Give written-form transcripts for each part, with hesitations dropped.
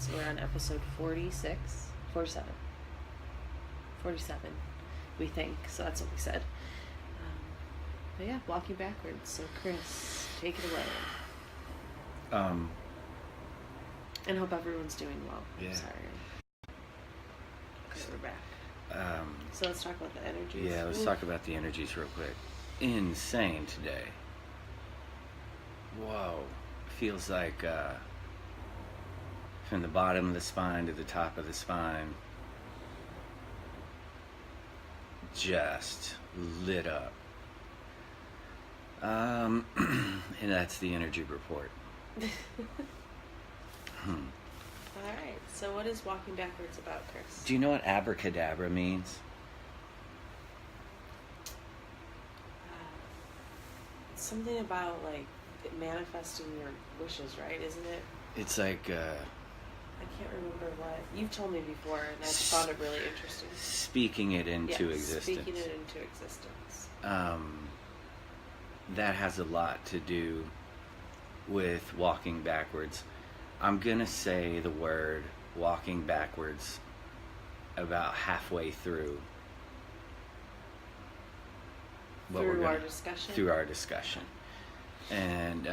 backwards. We're on episode 46, 47. 47, we think. So that's what we said. But yeah, walking backwards. So Chris, take it away. And hope everyone's doing well. Yeah. I'm sorry. Okay, we're back. So let's talk about the energies. Yeah, let's talk about the energies real quick. Insane today. Whoa. Feels like from the bottom of the spine to the top of the spine, just lit up. And that's the energy report. Alright, so what is walking backwards about, Chris? Do you know what abracadabra means? It's something about, like, manifesting your wishes, right? Isn't it? It's like... I can't remember what. You've told me before, and I found it really interesting. Speaking it into existence. Speaking it into existence. That has a lot to do with walking backwards. I'm going to say the word walking backwards about halfway through. Through our discussion? Through our discussion. And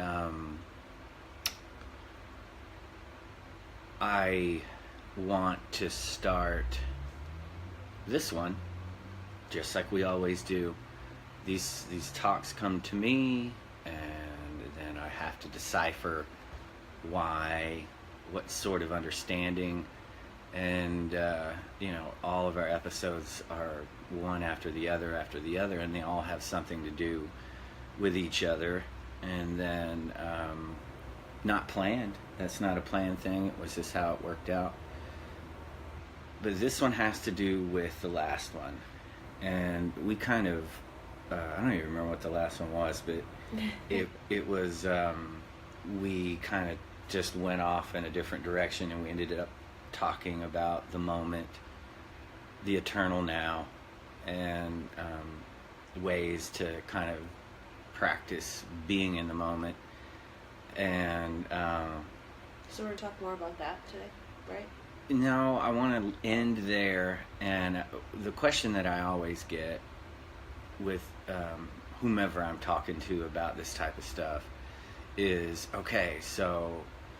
I want to start this one, just like we always do. These talks come to me, and then I have to decipher why, what sort of understanding, and all of our episodes are one after the other, and they all have something to do with each other, and then not planned. That's not a planned thing. It was just how it worked out. But this one has to do with the last one, and we kind of I don't even remember what the last one was, but it was we kind of just went off in a different direction, and we ended up talking about the moment, the eternal now, and ways to kind of practice being in the moment. And so we're going to talk more about that today, right? No, I want to end there. And the question that I always get with whomever I'm talking to about this type of stuff is, okay, so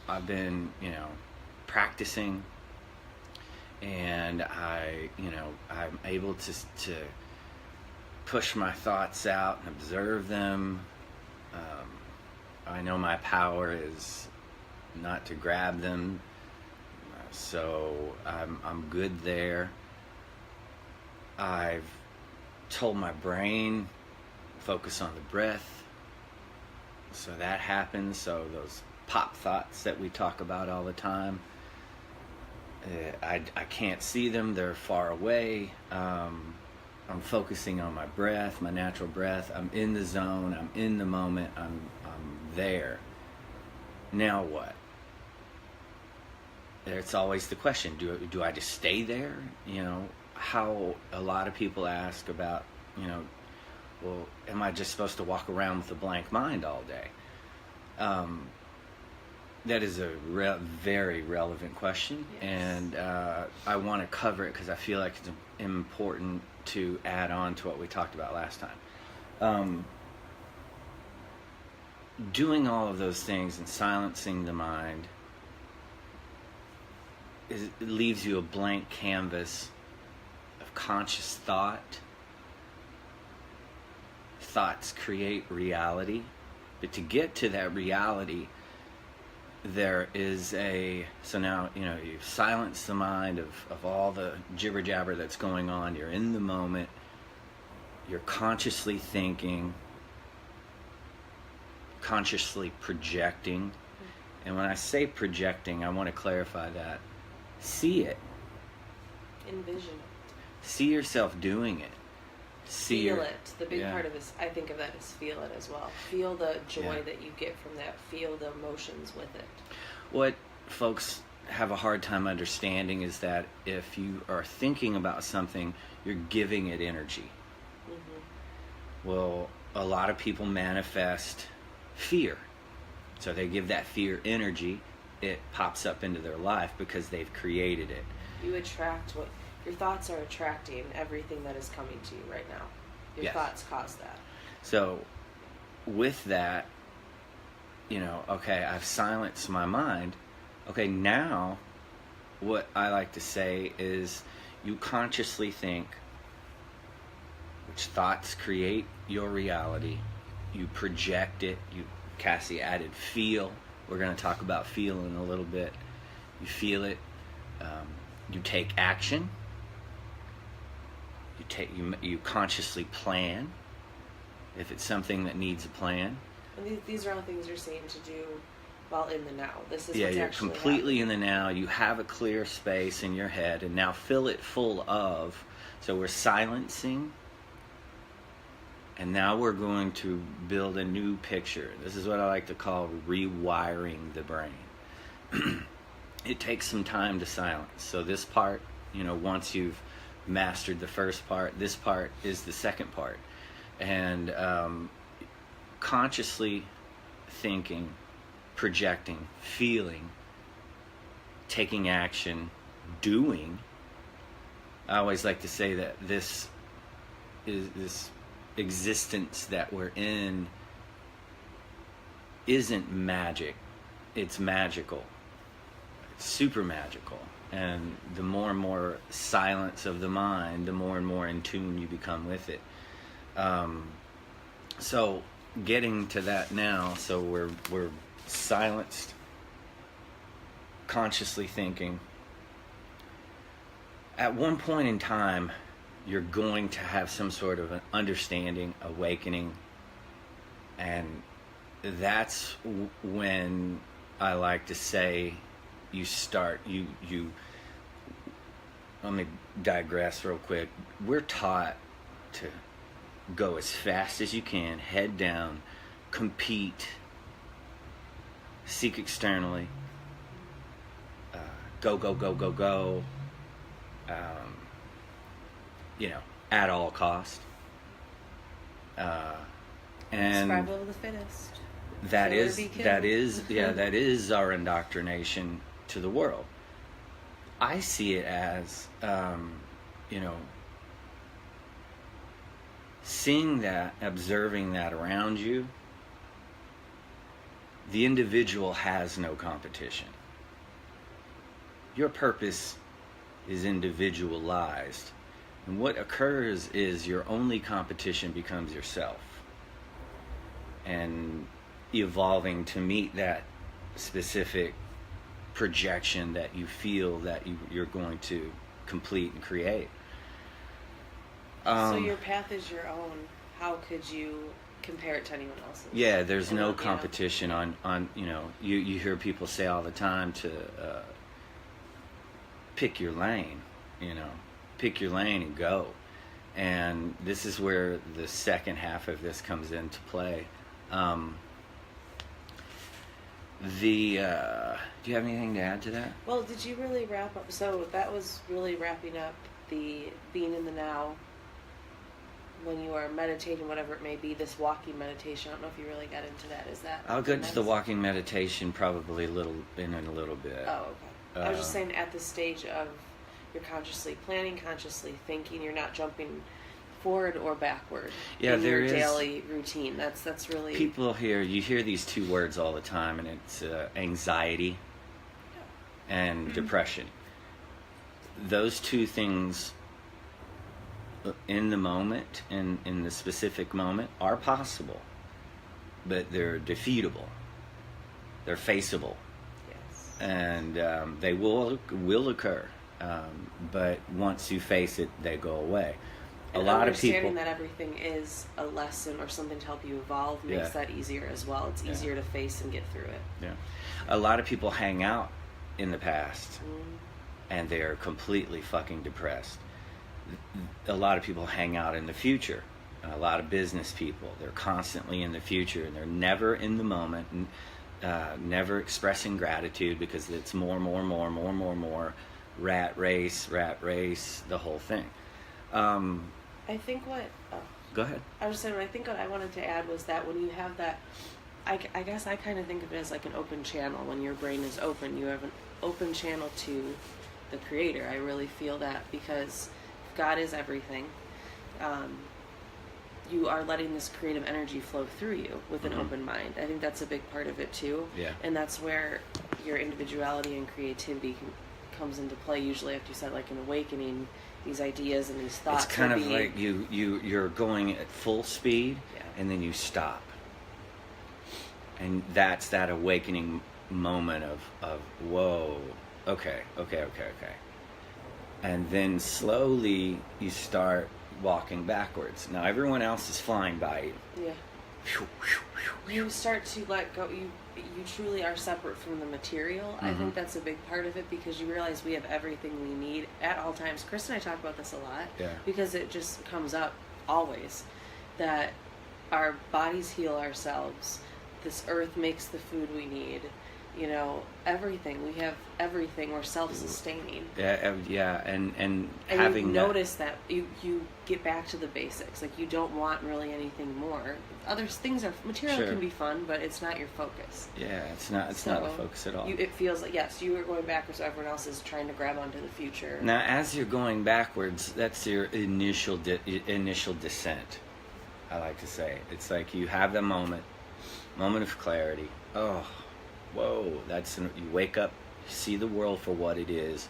I've been, practicing, and I'm able to push my thoughts out and observe them. I know my power is not to grab them, so I'm good there. I've told my brain, focus on the breath, so that happens. So those pop thoughts that we talk about all the time, I can't see them, they're far away. I'm focusing on my breath, my natural breath. I'm in the zone, I'm in the moment, I'm there. Now what? It's always the question, do I just stay there? How a lot of people ask about, well, am I just supposed to walk around with a blank mind all day? That is a very relevant question. Yes. And I want to cover it because I feel like it's important to add on to what we talked about last time. Doing all of those things and silencing the mind it leaves you a blank canvas of conscious thought. Thoughts create reality, but to get to that reality, there is so now you've silenced the mind of all the jibber jabber that's going on. You're in the moment, you're consciously thinking, consciously projecting. And when I say projecting, I want to clarify that. See it. Envision it. See yourself doing it. Feel it. The big part of this, I think of that as feel it as well. Feel the joy that you get from that. Feel the emotions with it. What folks have a hard time understanding is that if you are thinking about something, you're giving it energy. Mm-hmm. Well, a lot of people manifest fear. So they give that fear energy, it pops up into their life because they've created it. You attract what your thoughts are attracting everything that is coming to you right now. Your Yes. thoughts cause that. So with that, okay, I've silenced my mind. Okay, now what I like to say is you consciously think, which thoughts create your reality. You project it. Cassie added feel. We're going to talk about feel in a little bit. You feel it. You take action. You consciously plan if it's something that needs a plan. And these are all things you're saying to do while in the now. This is Yeah, what's you're actually completely happening. in the now. You have a clear space in your head, and now fill it full of. So we're silencing, and now we're going to build a new picture. This is what I like to call rewiring the brain. It takes some time to silence. So this part, once you've mastered the first part, this part is the second part. And consciously thinking, projecting, feeling, taking action, doing. I always like to say that this existence that we're in isn't magic. It's magical. It's super magical. And the more and more silence of the mind, the more and more in tune you become with it. So getting to that now, so we're silenced, consciously thinking. At one point in time, you're going to have some sort of an understanding, awakening, and that's when I like to say you start, let me digress real quick. We're taught to go as fast as you can, head down, compete, seek externally, go, at all cost. And Survival of the fittest. that Kill or is be killed. that is our indoctrination to the world. I see it as seeing that, observing that around you. The individual has no competition. Your purpose is individualized. And what occurs is your only competition becomes yourself. And evolving to meet that specific projection that you feel that you're going to complete and create. So your path is your own. How could you compare it to anyone else's? Yeah, there's no competition on you hear people say all the time to pick your lane, pick your lane and go. And this is where the second half of this comes into play. Do you have anything to add to that? Well, did you really wrap up? So that was really wrapping up the being in the now when you are meditating, whatever it may be, this walking meditation. I don't know if you really got into that. Is that? I'll go into the walking meditation probably in a little bit. Oh, okay. I was just saying at the stage of you're consciously planning, consciously thinking, you're not jumping forward or backward in your daily routine. That's really... You hear these two words all the time, and it's anxiety and depression. Those two things in the moment, in the specific moment, are possible, but they're defeatable. They're faceable. Yes. And they will occur. But once you face it, they go away. And a lot of people understanding that everything is a lesson or something to help you evolve makes that easier as well. It's easier to face and get through it. Yeah. A lot of people hang out in the past and they're completely fucking depressed. A lot of people hang out in the future. A lot of business people, they're constantly in the future and they're never in the moment, never expressing gratitude because it's more, rat race, the whole thing. I think what... Go ahead. I was saying, I think what I wanted to add was that when you have that I guess I kind of think of it as like an open channel. When your brain is open, you have an open channel to the Creator. I really feel that, because God is everything. You are letting this creative energy flow through you with an open mind. I think that's a big part of it too. Yeah. And that's where your individuality and creativity comes into play. Usually after you said like an awakening, these ideas and these thoughts. It's kind of like you're going at full speed, and then you stop. And that's that awakening moment of whoa, okay. And then slowly you start walking backwards. Now everyone else is flying by you. Yeah. You start to let go. You truly are separate from the material. I think that's a big part of it, because you realize we have everything we need at all times. Chris and I talk about this a lot, because it just comes up always, that our bodies heal ourselves. This earth makes the food we need. You know, everything. We have everything. We're self-sustaining. Yeah, and having you notice that you get back to the basics. Like, you don't want really anything more. Other things are material can be fun, but it's not your focus. Yeah, it's not the focus at all. It feels like, yes, you are going backwards, so everyone else is trying to grab onto the future. Now, as you're going backwards, that's your initial descent. I like to say it's like you have the moment of clarity. Oh. Whoa, you wake up, you see the world for what it is,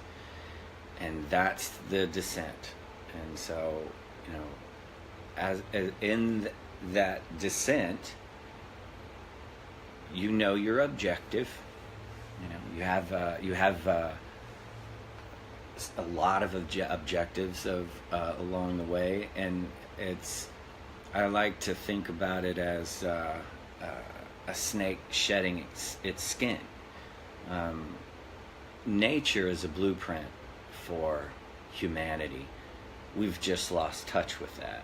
and that's the descent. And so, you know, as in that descent, you know your objective. You know, you have a lot of objectives along the way, and I like to think about it as a snake shedding its skin. Nature is a blueprint for humanity. We've just lost touch with that.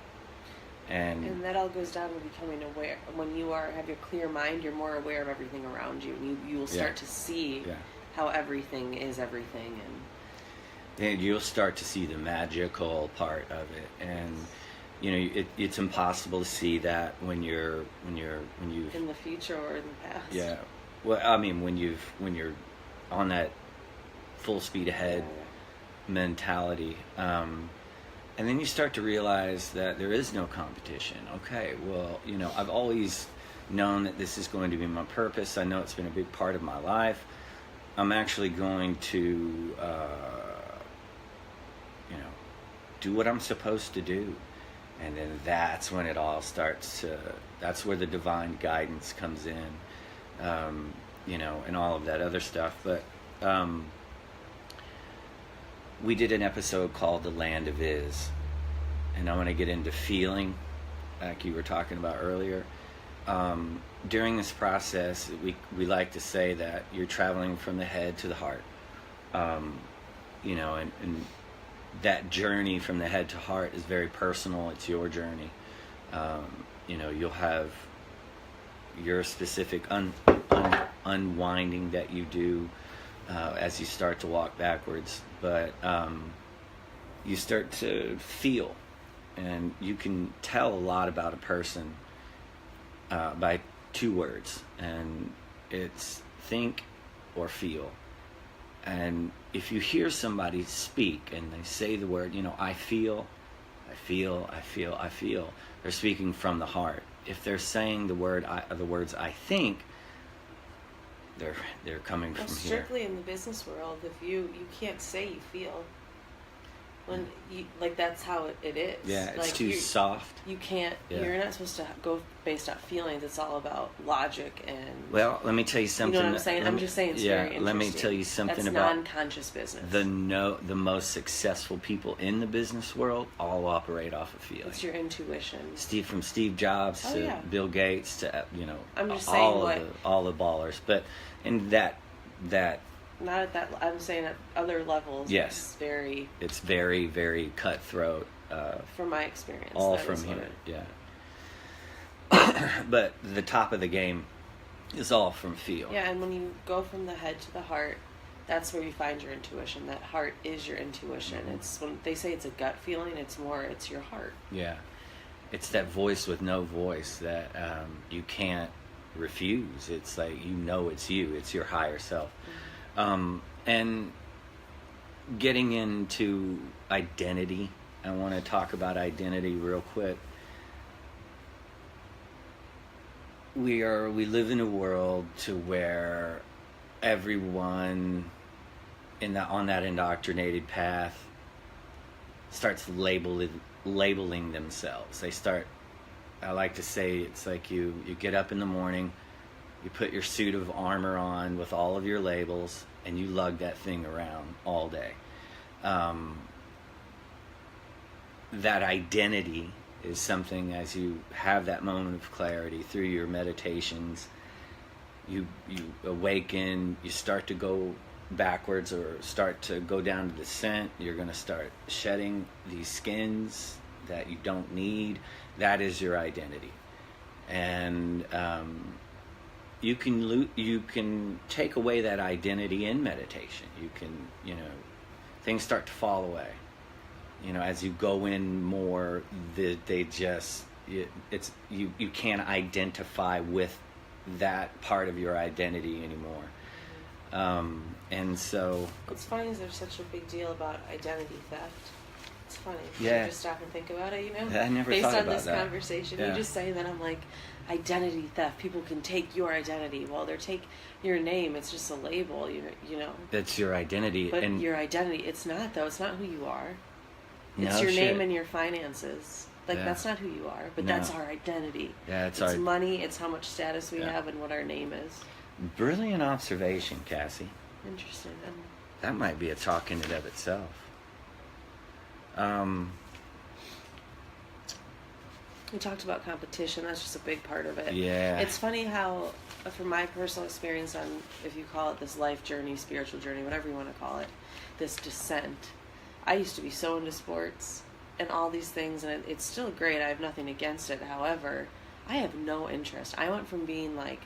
And that all goes down to becoming aware. When you have your clear mind, you're more aware of everything around you. And you will start to see how everything is everything. And you'll start to see the magical part of it. And you know, it's impossible to see that when you in the future or in the past. Yeah, well, I mean, when you're on that full speed ahead mentality, and then you start to realize that there is no competition. Okay, well, you know, I've always known that this is going to be my purpose. I know it's been a big part of my life. I'm actually going to, you know, do what I'm supposed to do. And then that's when it all starts to, that's where the divine guidance comes in, you know, and all of that other stuff. But we did an episode called The Land of Is. And I want to get into feeling, like you were talking about earlier. During this process, we like to say that you're traveling from the head to the heart. You know, and that journey from the head to heart is very personal. It's your journey. You know, you'll have your specific unwinding that you do as you start to walk backwards. But you start to feel, and you can tell a lot about a person by 2 words, and it's think or feel. And if you hear somebody speak and they say the word, you know, I feel, they're speaking from the heart. If they're saying the words I think, they're coming from here. Strictly in the business world, if you can't say you feel, when you, like, that's how it is. Yeah, it's like, too soft. You can't. Yeah. You're not supposed to go based off feelings. It's all about logic and. Well, let me tell you something. You know what I'm saying? I'm just saying it's very interesting. Let me tell you something that's about non-conscious business. The most successful people in the business world all operate off of feeling. It's your intuition. From Steve Jobs to Bill Gates to I'm just saying all the ballers, but in that. Not at that. I'm saying at other levels. Yes, it's very, very cutthroat. From my experience, all from here. Yeah. But the top of the game is all from feel. Yeah, and when you go from the head to the heart, that's where you find your intuition. That heart is your intuition. Mm-hmm. It's when they say it's a gut feeling. It's your heart. Yeah, it's that voice with no voice that you can't refuse. It's like, it's you, it's your higher self. And getting into identity, I want to talk about identity real quick. We live in a world to where everyone on that indoctrinated path starts labeling themselves. They start, I like to say, it's like you get up in the morning, you put your suit of armor on with all of your labels, and you lug that thing around all day. That identity is something, as you have that moment of clarity through your meditations, you awaken, you start to go backwards or start to go down to descent. You're going to start shedding these skins that you don't need. That is your identity. And you can take away that identity in meditation. You can, things start to fall away. As you go in more, you can't identify with that part of your identity anymore. And so what's funny is there's such a big deal about identity theft. It's funny. Yeah. You just stop and think about it, I never based thought on about this that. conversation. Yeah. You just say that, I'm like, identity theft. People can take your identity. Well, they're take your name. It's just a label. That's your identity. But and your identity, it's not though. It's not who you are. It's no your shit. name and your finances. Like, that's not who you are, but No. that's our identity. Yeah, it's money, it's how much status we have and what our name is. Brilliant observation, Cassie. Interesting. That might be a talk in and of itself. We talked about competition. That's just a big part of it. Yeah. It's funny how, from my personal experience on, if you call it this life journey, spiritual journey, whatever you want to call it, this descent, I used to be so into sports and all these things, and it's still great. I have nothing against it. However, I have no interest. I went from being like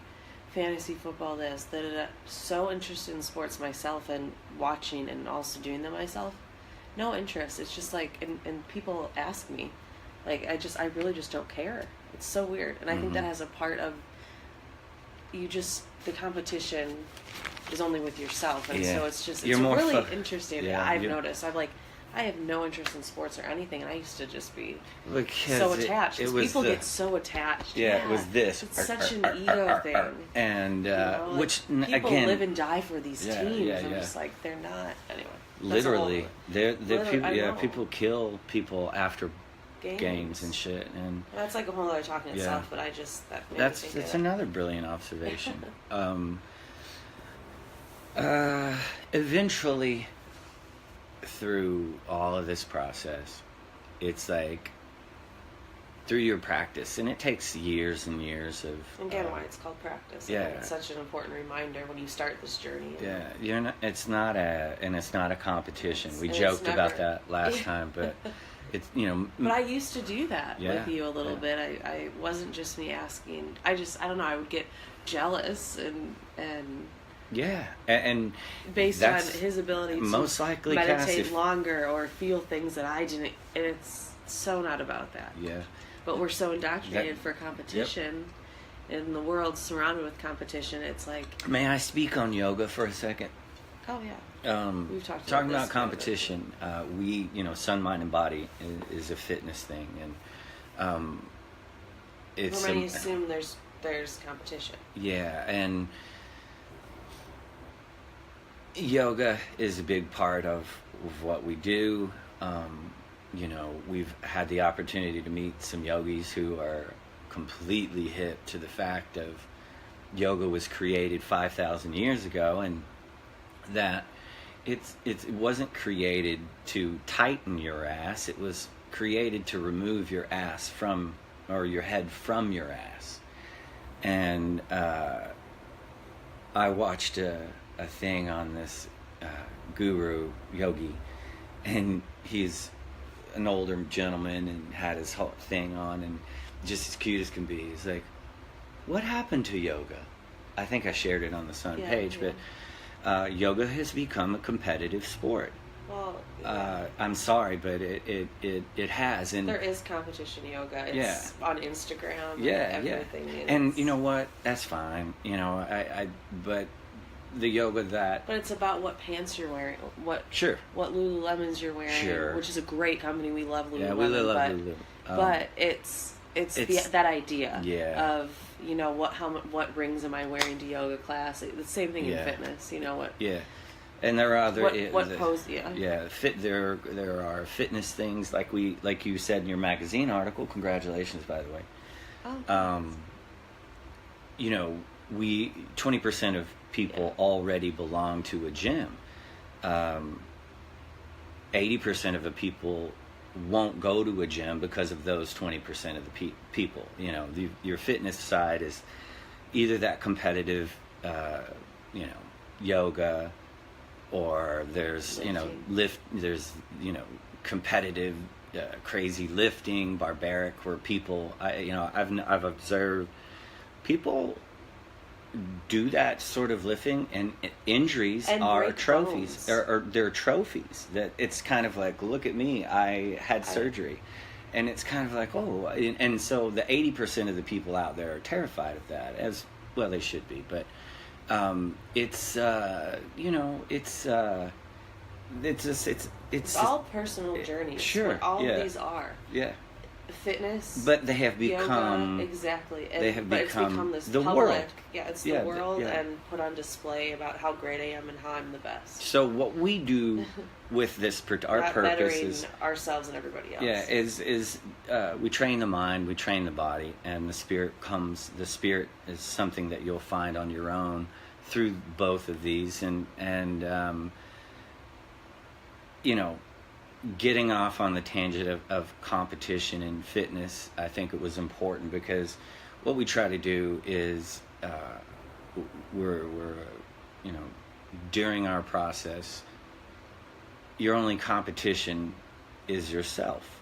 fantasy football, so interested in sports myself and watching and also doing them myself. No interest. It's just like, and people ask me, like, I really just don't care. It's so weird. And I think that has a part of, the competition is only with yourself. And so it's really interesting. Yeah, I've noticed. I have no interest in sports or anything, and I used to just be because so attached. People get so attached. Yeah, it was this. It's such an ego thing. And which people again, live and die for these teams. Yeah, I'm just like, they're not. Anyway, literally, people. Yeah, people kill people after games and shit, and that's like a whole other talk in itself. But that's another brilliant observation. Eventually, through all of this process, it's like through your practice, and it takes years and years of. Again, why it's called practice. Yeah, it's such an important reminder when you start this journey. Yeah, you're not. It's not a competition. We joked about that last time, but it's But I used to do that with you a little bit. I wasn't just me asking. I don't know. I would get jealous and. Yeah, and based on his ability to most likely meditate longer or feel things that I didn't, and it's so not about that. Yeah. But we're so indoctrinated for competition, in the world surrounded with competition. It's like. May I speak on yoga for a second? Oh yeah. We've talking about competition. We, Sun, Mind, and Body is a fitness thing, and it's. Many assume there's competition. Yeah, and. Yoga is a big part of what we do. We've had the opportunity to meet some yogis who are completely hip to the fact of yoga was created 5,000 years ago, and that it wasn't created to tighten your ass. It was created to remove your ass or your head from your ass. And I watched a thing on this guru yogi, and he's an older gentleman and had his whole thing on and just as cute as can be. He's like, what happened to yoga? I think I shared it on the Sun page, but yoga has become a competitive sport. Well, yeah. I'm sorry, but it has. And there is competition yoga. It's on Instagram. Yeah, and everything. yeah. And you know what? That's fine. You know, but the yoga that... But it's about what pants you're wearing. What Lululemons you're wearing. Sure. Which is a great company. We love Lululemon. Yeah, we love Lululemon. But it's that idea of, you know, what rings am I wearing to yoga class? The same thing in fitness. You know what? Yeah. And there are other what pose? There are fitness things like you said in your magazine article. Congratulations, by the way. Oh. You know, 20% of people already belong to a gym. 80% of the people won't go to a gym because of those 20% of the people. You know, your fitness side is either that competitive, you know, yoga. Or there's lifting. Competitive, crazy lifting, barbaric, where people, I've observed people do that sort of lifting, and injuries are trophies, or they're trophies. That it's kind of like, look at me, I had surgery, and it's kind of like, oh, and so the 80% of the people out there are terrified of that, as well they should be, but. It's all personal journeys. Sure. What all of these are. Yeah. Fitness. But they have become yoga, exactly. They have become this the public, world. Yeah, it's the world, and put on display about how great I am and how I'm the best. So what we do with this, our purpose is ourselves and everybody else. Yeah, is we train the mind, we train the body, and the spirit comes. The spirit is something that you'll find on your own through both of these, and you know, getting off on the tangent of competition and fitness, I think it was important, because what we try to do is we're you know, during our process, your only competition is yourself.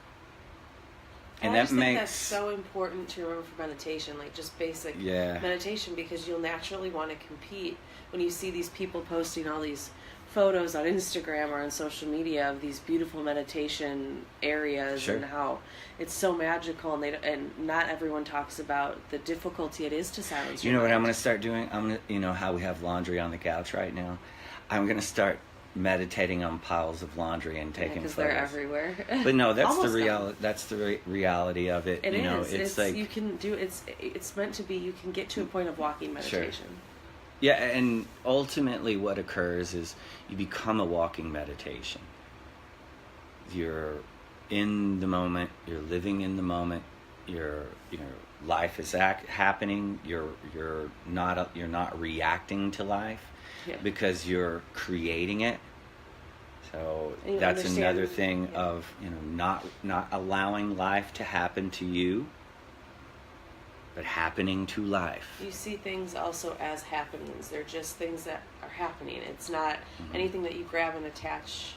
And I just think that's so important to remember for meditation, like just basic meditation, because you'll naturally want to compete when you see these people posting all these photos on Instagram or on social media of these beautiful meditation areas, and how it's so magical, and not everyone talks about the difficulty it is to silence your mind. What I'm going to start doing? I'm going to, you know how we have laundry on the couch right now? I'm going to start meditating on piles of laundry and taking photos. Because they're everywhere. But no, that's the reality. That's the reality of it. It you know, is. It's like you can do. It's meant to be. You can get to a point of walking meditation. Sure. Yeah, and ultimately, what occurs is you become a walking meditation. You're in the moment. You're living in the moment. Your life is happening. You're not reacting to life. Yeah. Because you're creating it. So that's another thing of, not allowing life to happen to you, but happening to life. You see things also as happenings. They're just things that are happening. It's not anything that you grab and attach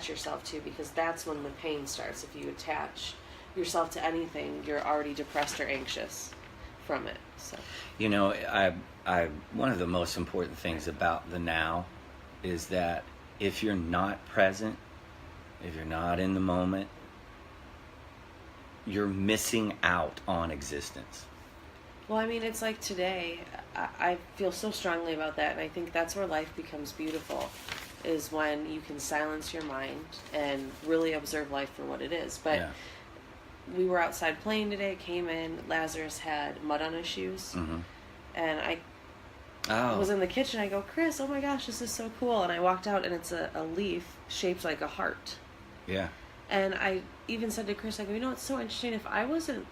yourself to, because that's when the pain starts. If you attach yourself to anything, you're already depressed or anxious from it. So I one of the most important things about the now is that if you're not present, if you're not in the moment, you're missing out on existence. Well, I mean, it's like today, I feel so strongly about that, and I think that's where life becomes beautiful, is when you can silence your mind and really observe life for what it is. But we were outside playing today, came in, Lazarus had mud on his shoes, and I was in the kitchen. I go, Chris, oh my gosh, this is so cool. And I walked out, and it's a leaf shaped like a heart. Yeah. And I even said to Chris, I go, it's so interesting. If I wasn't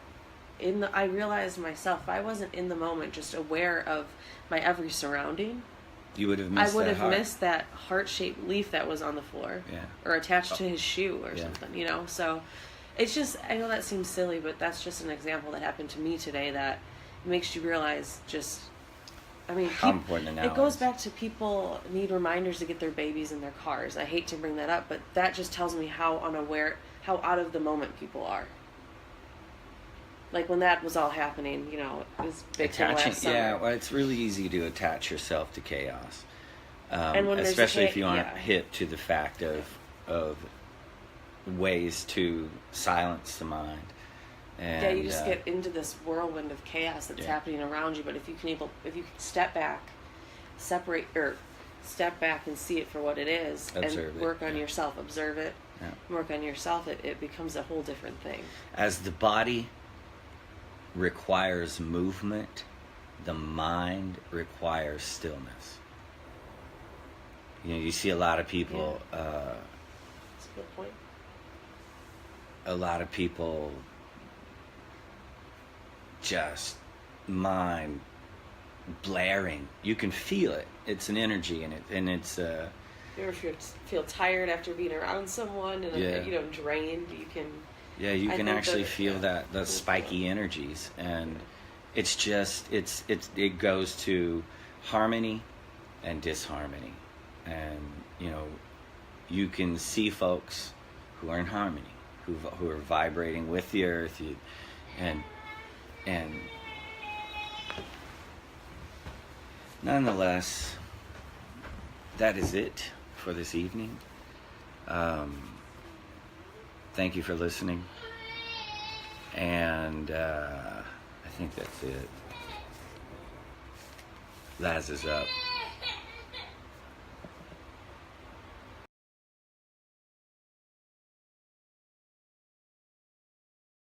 I realized myself, if I wasn't in the moment, just aware of my every surrounding, you would have missed missed that heart-shaped leaf that was on the floor. Yeah. Or attached to his shoe or something, So it's just, I know that seems silly, but that's just an example that happened to me today that makes you realize just, how important it now it goes back to people need reminders to get their babies in their cars. I hate to bring that up, but that just tells me how unaware, how out of the moment people are. Like when that was all happening, it was big time last summer. Yeah, well, it's really easy to attach yourself to chaos. And when especially if you aren't hip to the fact of of ways to silence the mind. And, you just get into this whirlwind of chaos that's happening around you. But if you can step back, step back and see it for what it is, observe and work it, on yourself, observe it, work on yourself, it becomes a whole different thing. As the body requires movement, the mind requires stillness. You see a lot of people. That's a good point. A lot of people just mind blaring. You can feel it. It's an energy in it, and it's. You ever feel tired after being around someone and drained? You can. Yeah, you can actually feel the spiky energies, and it's just it goes to harmony and disharmony, and you can see folks who are in harmony, who are vibrating with the earth, and nonetheless, that is it for this evening. Thank you for listening, and I think that's it. Laz is up.